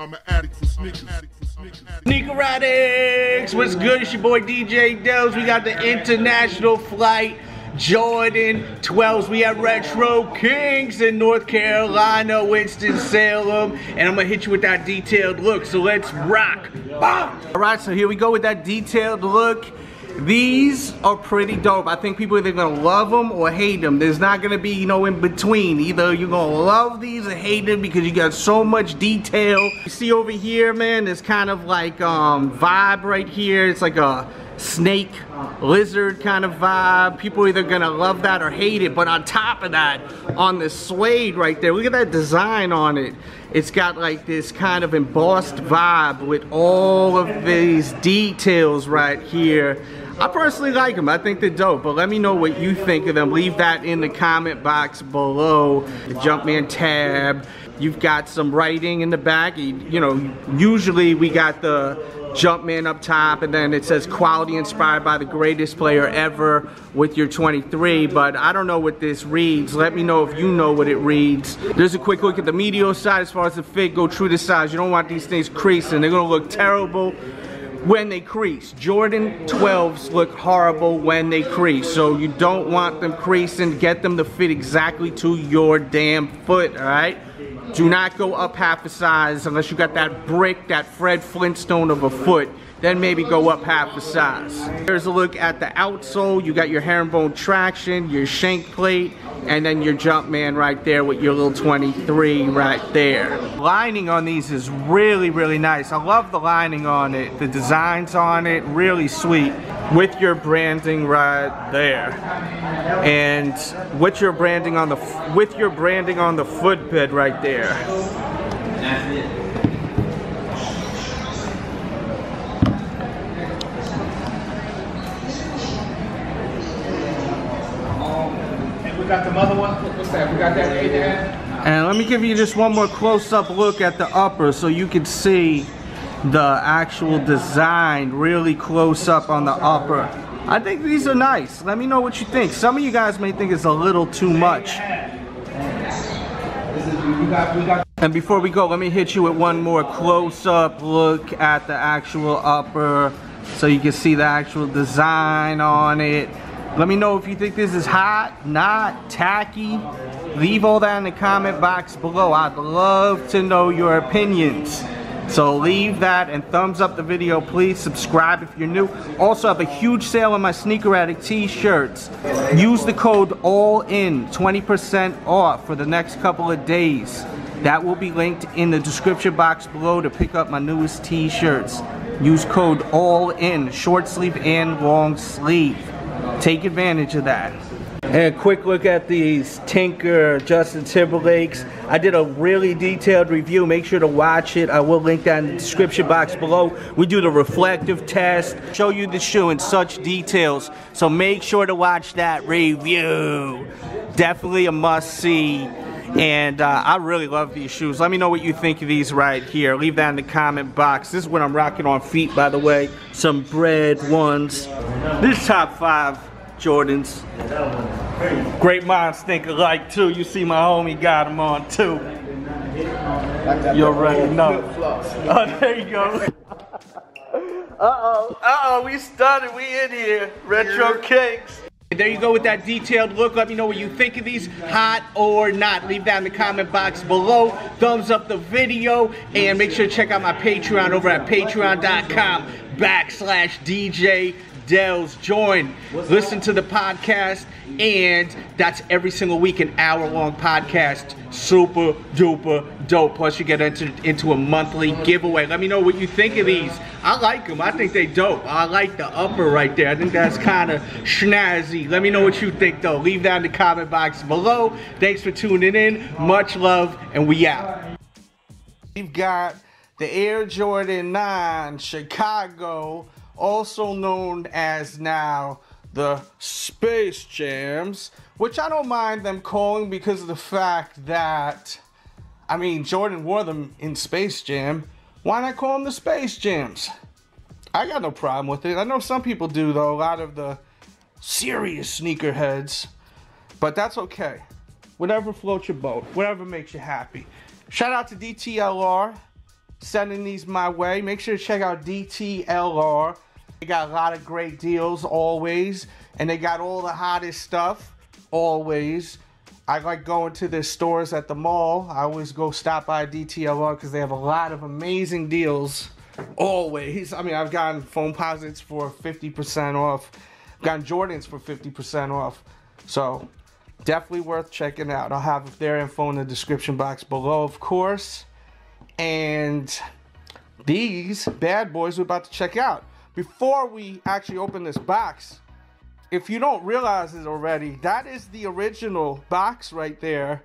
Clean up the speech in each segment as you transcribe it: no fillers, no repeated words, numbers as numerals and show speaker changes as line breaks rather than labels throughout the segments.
I'm an addict for sneakers.
Sneaker addicts, what's good? It's your boy DJ Delz. We got the international flight Jordan 12s. We have Retro Kings in North Carolina, Winston-Salem, and I'm gonna hit you with that detailed look. So let's rock. Bam! All right, so here we go with that detailed look. These are pretty dope. I think people are either gonna love them or hate them. There's not gonna be, in between. Either you're gonna love these or hate them because you got so much detail. You see over here, man, there's kind of like vibe right here. It's like a snake lizard kind of vibe. People are either gonna love that or hate it. But on top of that, on the suede right there, look at that design on it. It's got like this kind of embossed vibe with all of these details right here. I personally like them. I think they're dope, but let me know what you think of them. Leave that in the comment box below. The Jumpman tab. You've got some writing in the back. Usually we got the Jumpman up top, and then it says quality inspired by the greatest player ever with your 23, but I don't know what this reads. Let me know if you know what it reads. There's a quick look at the medial side as far as the fit. Go true to size. You don't want these things creasing. They're gonna look terrible when they crease. Jordan 12s look horrible when they crease, so you don't want them creasing. Get them to fit exactly to your damn foot, all right? Do not go up half a size unless you got that brick, that Fred Flintstone of a foot. Then maybe go up half a size. Here's a look at the outsole. You got your herringbone traction, your shank plate, and then your Jumpman right there with your little 23 right there. Lining on these is really, really nice. I love the lining on it. The designs on it, really sweet. With your branding right there. And with your branding on the footbed right there.
Got the other one. What's that? We got that Attn.
And let me give you just one more close-up look at the upper so you can see the actual design really close up on the upper. I think these are nice. Let me know what you think. Some of you guys may think it's a little too much. And before we go, let me hit you with one more close-up look at the actual upper so you can see the actual design on it. Let me know if you think this is hot, not, tacky. Leave all that in the comment box below. I'd love to know your opinions. So leave that and thumbs up the video. Please subscribe if you're new. Also, I have a huge sale on my Sneaker Addict t-shirts. Use the code ALLIN, 20% off for the next couple of days. That will be linked in the description box below to pick up my newest t-shirts. Use code ALLIN, short sleeve and long sleeve. Take advantage of that. And a quick look at these Tinker Justin Timberlakes. I did a really detailed review. Make sure to watch it. I will link that in the description box below. We do the reflective test, show you the shoe in such details. So make sure to watch that review. Definitely a must-see. And I really love these shoes. Let me know what you think of these right here. Leave that in the comment box. This is what I'm rocking on feet, by the way. Some bread ones. This is top 5 Jordans. Great minds think alike too. You see my homie got them on too. You already know. Oh, there you go. Uh-oh, we started. We in here. Retro Kings. There you go with that detailed look. Let me know what you think of these, hot or not. Leave that in the comment box below. Thumbs up the video, and make sure to check out my Patreon over at patreon.com/DJ Delz. Join, listen to the podcast, and that's every single week, an hour-long podcast. Super duper dope. Plus you get entered into a monthly giveaway. Let me know what you think of these. I like them. I think they dope. I like the upper right there. I think that's kind of snazzy. Let me know what you think though. Leave that in the comment box below. Thanks for tuning in. Much love, and we out. We've got the Air Jordan 9 Chicago, also known as now the Space Jams, which I don't mind them calling because of the fact that, I mean, Jordan wore them in Space Jam. Why not call them the Space Jams? I got no problem with it. I know some people do though, a lot of the serious sneakerheads, but that's okay. Whatever floats your boat, whatever makes you happy. Shout out to DTLR. sending these my way. Make sure to check out DTLR. They got a lot of great deals always, and they got all the hottest stuff always. I like going to their stores at the mall. I always go stop by DTLR because they have a lot of amazing deals always. I mean, I've gotten foam posits for 50% off. I've gotten Jordans for 50% off. So definitely worth checking out. I'll have their info in the description box below, of course. And these bad boys we're about to check out. Before we actually open this box, if you don't realize it already, that is the original box right there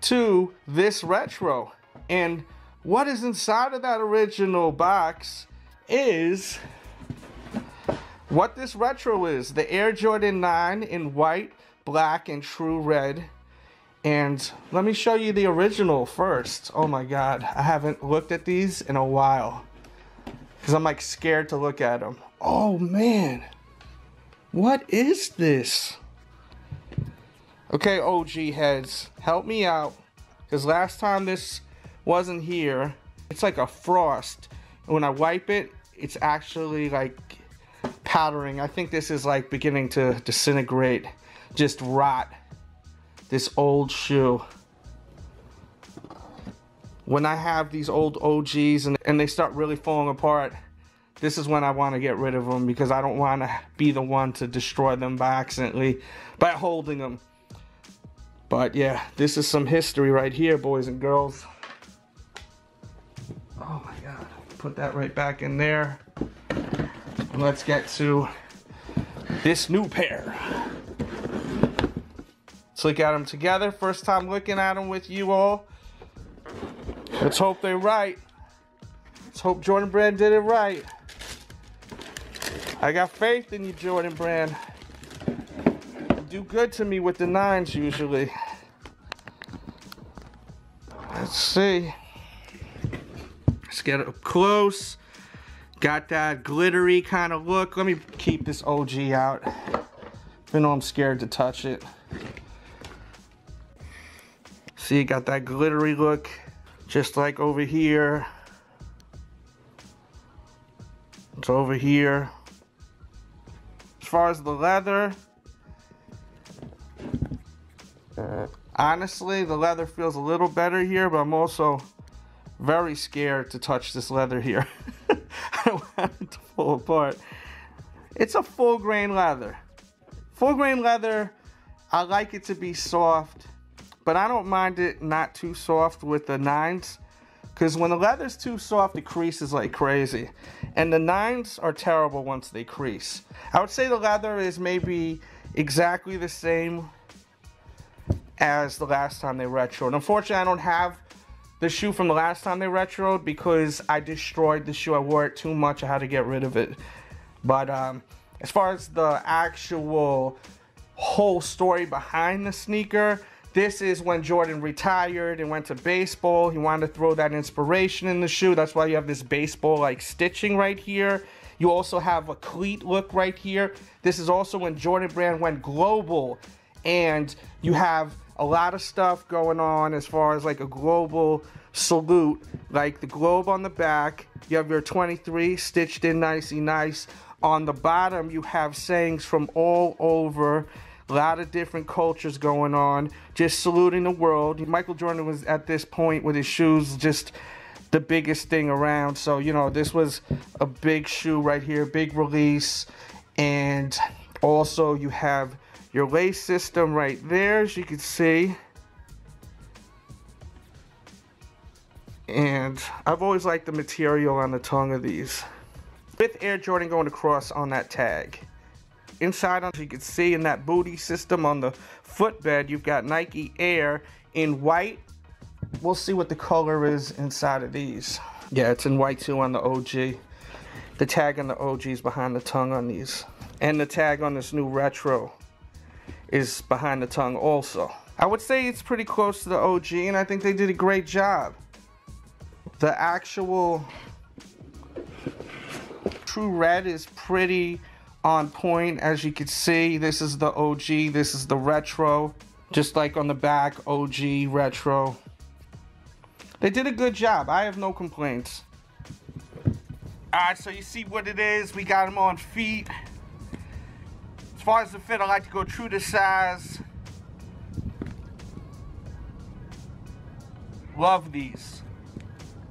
to this retro. And what is inside of that original box is what this retro is. The Air Jordan 9 in white, black, and true red. And let me show you the original first. Oh my God, I haven't looked at these in a while because I'm like scared to look at them. Oh man. What is this? Okay, OG heads, help me out. Because last time this wasn't here. It's like a frost. And when I wipe it, it's actually like powdering. I think this is like beginning to disintegrate. Just rot. This old shoe. When I have these old OGs and they start really falling apart, this is when I want to get rid of them because I don't want to be the one to destroy them by accidentally by holding them. But yeah, this is some history right here, boys and girls. Oh my God, put that right back in there. And let's get to this new pair. Let's look at them together. First time looking at them with you all. Let's hope they're right. Let's hope Jordan Brand did it right. I got faith in you, Jordan Brand. You do good to me with the 9s usually. Let's see. Let's get up close. Got that glittery kind of look. Let me keep this OG out, even though I'm scared to touch it. See, got that glittery look, just like over here. It's over here. As far as the leather, honestly, the leather feels a little better here, but I'm also very scared to touch this leather here. I don't want it to fall apart. It's a full grain leather. Full grain leather, I like it to be soft, but I don't mind it not too soft with the 9s. Because when the leather's too soft, it creases like crazy. And the 9s are terrible once they crease. I would say the leather is maybe exactly the same as the last time they retroed. Unfortunately, I don't have the shoe from the last time they retroed because I destroyed the shoe. I wore it too much. I had to get rid of it. But as far as the actual whole story behind the sneaker, this is when Jordan retired and went to baseball. He wanted to throw that inspiration in the shoe. That's why you have this baseball-like stitching right here. You also have a cleat look right here. This is also when Jordan Brand went global. And you have a lot of stuff going on as far as like a global salute. Like the globe on the back. You have your 23 stitched in nicey nice. On the bottom, you have sayings from all over. A lot of different cultures going on, just saluting the world. Michael Jordan was at this point with his shoes just the biggest thing around. So, you know, this was a big shoe right here, big release. And also you have your lace system right there, as you can see. And I've always liked the material on the tongue of these. With Air Jordan going across on that tag. Inside, as you can see in that booty system on the footbed, you've got Nike Air in white. We'll see what the color is inside of these. Yeah, it's in white too on the OG. The tag on the OG is behind the tongue on these. And the tag on this new retro is behind the tongue also. I would say it's pretty close to the OG, and I think they did a great job. The actual true red is pretty on point. As you can see, this is the OG, this is the retro, just like on the back, OG, retro. They did a good job. I have no complaints. Alright, so you see what it is. We got them on feet. As far as the fit, I like to go true to size. Love these.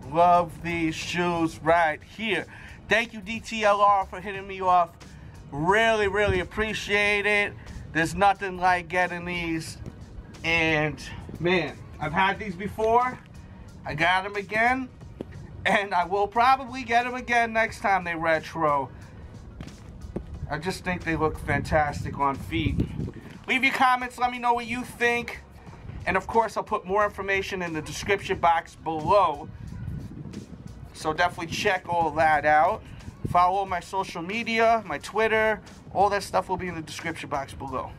Love these shoes right here. Thank you, DTLR, for hitting me off. Really, really appreciate it. There's nothing like getting these. And, man, I've had these before. I got them again. And I will probably get them again next time they retro. I just think they look fantastic on feet. Leave your comments. Let me know what you think. And, of course, I'll put more information in the description box below. So definitely check all that out. Follow my social media, my Twitter. All that stuff will be in the description box below.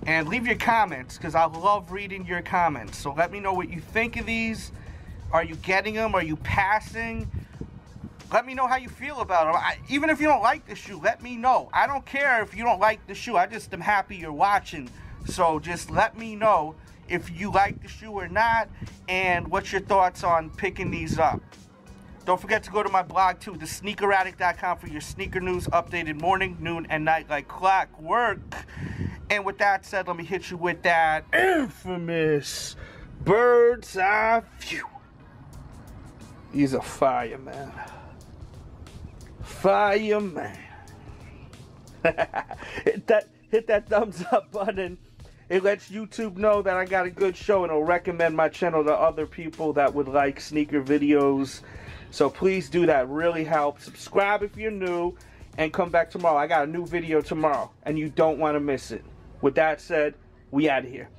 And leave your comments, because I love reading your comments. So let me know what you think of these. Are you getting them? Are you passing? Let me know how you feel about them. Even if you don't like the shoe, let me know. I don't care if you don't like the shoe. I just am happy you're watching. So just let me know if you like the shoe or not, and what's your thoughts on picking these up. Don't forget to go to my blog too, thesneakeraddict.com, for your sneaker news updated morning, noon, and night like clockwork. And with that said, let me hit you with that infamous bird's eye view. He's a fireman. Fireman. Hit that thumbs up button. It lets YouTube know that I got a good show, and it'll recommend my channel to other people that would like sneaker videos. So please do that. Really helps. Subscribe if you're new, and come back tomorrow. I got a new video tomorrow, and you don't want to miss it. With that said, we out of here.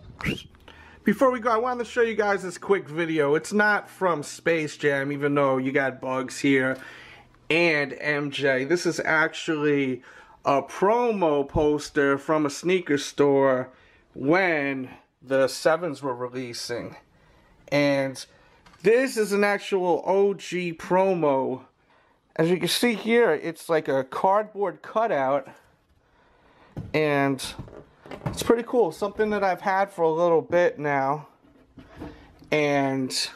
Before we go, I wanted to show you guys this quick video. It's not from Space Jam, even though you got Bugs here and MJ. This is actually a promo poster from a sneaker store when the 7s were releasing. And this is an actual OG promo. As you can see here, it's like a cardboard cutout, and it's pretty cool. Something that I've had for a little bit now. And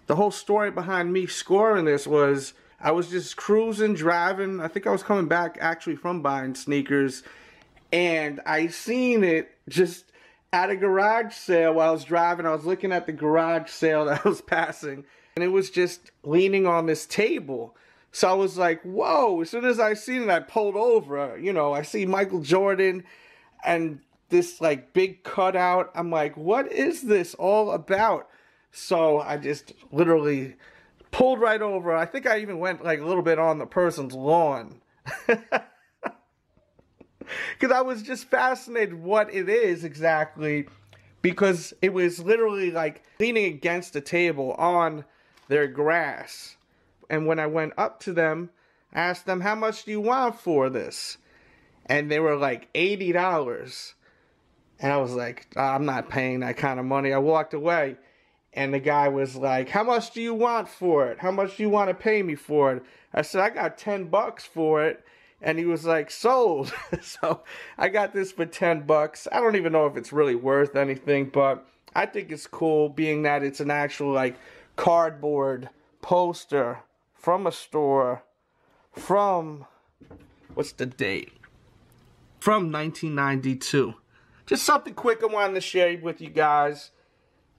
the whole story behind me scoring this was, I was just cruising, driving. I think I was coming back actually from buying sneakers, and I seen it just at a garage sale while I was driving. I was looking at the garage sale that I was passing, and it was just leaning on this table. So I was like, whoa. As soon as I seen it, I pulled over. You know, I see Michael Jordan and this like big cutout. I'm like, what is this all about? So I just literally pulled right over. I think I even went like a little bit on the person's lawn. Because I was just fascinated what it is exactly, because it was literally like leaning against the table on their grass. And when I went up to them, I asked them, how much do you want for this? And they were like $80. And I was like, I'm not paying that kind of money. I walked away, and the guy was like, how much do you want for it? How much do you want to pay me for it? I said, I got $10 for it. And he was like, sold. So I got this for $10. I don't even know if it's really worth anything, but I think it's cool, being that it's an actual like cardboard poster from a store from, what's the date? From 1992. Just something quick I wanted to share with you guys.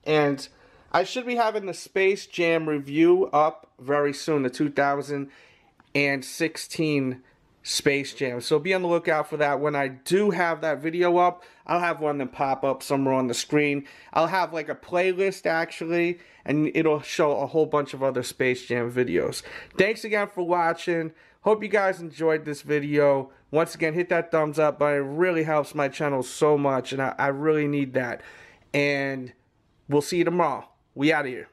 And I should be having the Space Jam review up very soon, the 2016 Space Jam. So be on the lookout for that. When I do have that video up, I'll have one that pop up somewhere on the screen. I'll have like a playlist actually, and it'll show a whole bunch of other Space Jam videos. Thanks again for watching. Hope you guys enjoyed this video. Once again, hit that thumbs up button. It really helps my channel so much, and I really need that. And we'll see you tomorrow. We out of here.